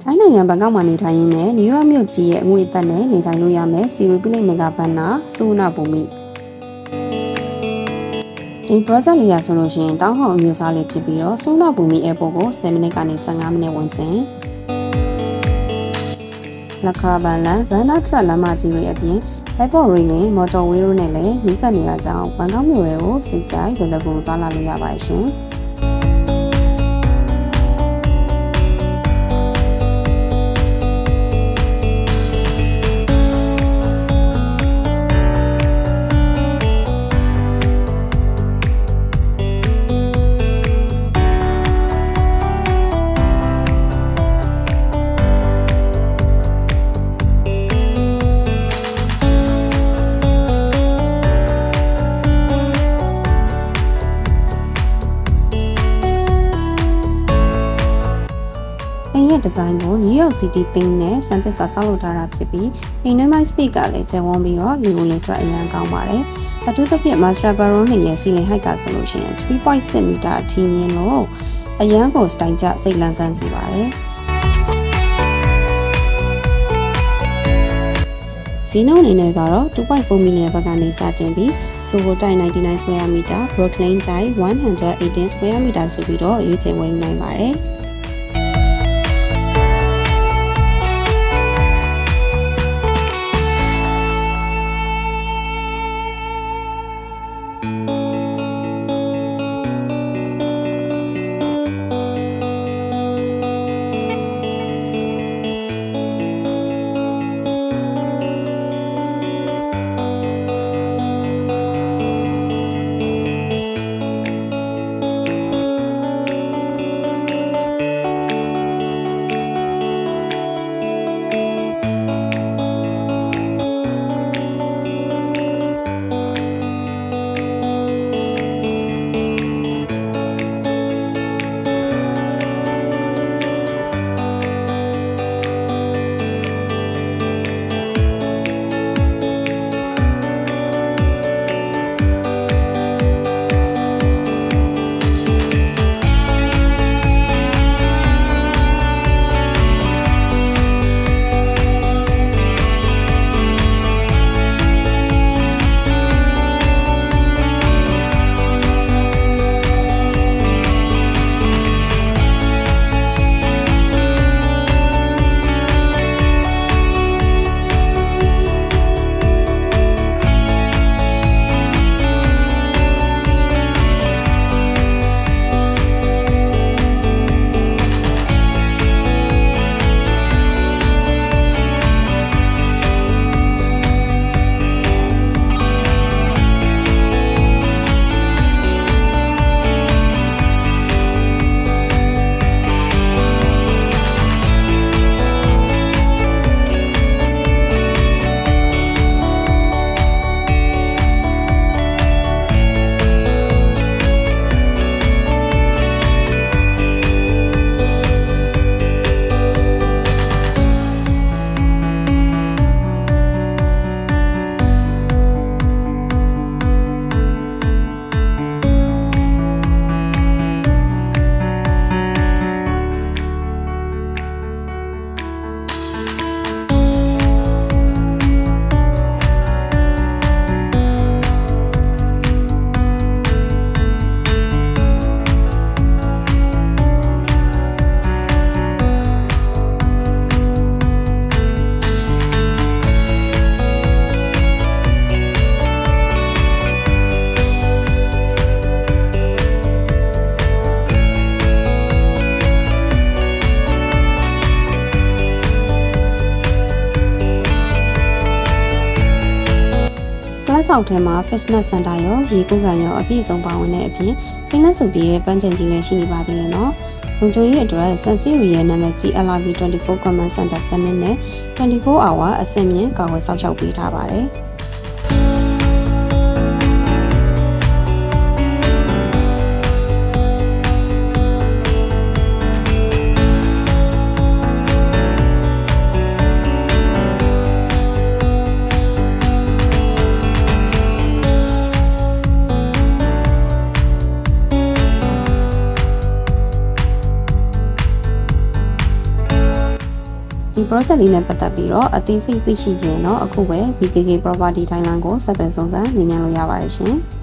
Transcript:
ထိုင်းနိုင်ငံဘန်ကောက်မှာနေထိုင်ရင်းနဲ့နယူးယောက်မြို့ကြီးရဲ့အငွေအသက်နဲ့နေထိုင်လို့ရမယ်စီရီပိလိတ်မင်္ဂဘန်နာစူနာဘူမိဒီ project လေးရဆိုလို့ရှိရင်တောင်းဟောင်းအမျိုးအစားလေးဖြစ်ပြီးတော့စူနာဘူမိ airport ကို10မိနစ်ကနေ15မိနစ်ဝင်စဉ်လက်ခါဘန်လန်ဗန်နာထရက်လမ်းမကြီးတွေအပြင် airport ring နဲ့ motorway တို့နဲ့လည်းနီးကပ်နေတာကြောင့်ဘန်ကောက်မြို့တွေကိုစိတ်ကြိုက်လွယ်လွယ်ကူသွားလာလို့ရပါတယ်ရှင်ဒီဇိုင်းကို New York City theme နဲ့စံသစ်စာဆောက်လုပ်ထားတာဖြစ်ပြီးအိမ်တွင်းပိုင်း speak ကလည်းကျယ်ဝန်းပြီးတော့လေဝင်လေထွက်အရန်ကောင်းပါတယ်။အထူးသဖြင့် Master Baron ရဲ့ ceiling height ကဆိုလို့ရှိရင် 3.6 မီတာအထိမြင့်လို့အရန်ကို style ကျစိတ်လန်းဆန်းစေပါတယ်။ဈေးနှုန်းအနေနဲ့ကတော့ 2.4 million ဘတ်ကနေစတင်ပြီး Soho တိုက် 99 square meter, Brooklyn တိုက် 118 square meter ဆိုပြီးတော့ရွေးချယ်ဝယ်ယူနိုင်ပါတယ်။ဆောက်ထဲမှာ fitness center ရောရေကူးကန်ရောအပြည့်အစုံပါဝင်တဲ့အပြင်စိတ်နှံ့စုပြီးတဲ့ပန်းချင်ကြီးလည်းရှိနေပါသေးတယ်နော်။လုံခြုံရေးအတွက် Sansiri ရဲ့နာမည်ကြီး LRB 24 Command Center စနစ်နဲ့24 hour အဆင့်မြင့်ကာကွယ်စောင့်ရှောက်ပေးထားပါတယ်။ ဒီ project လေးနဲ့ပတ်သက်ပြီးတော့အသေးစိတ်သိရှိခြင်းတော့အခုပဲ BKK Property Thailand ကိုဆက်သွယ်စုံစမ်းမြင်မြန်လို့ရပါတယ်ရှင်။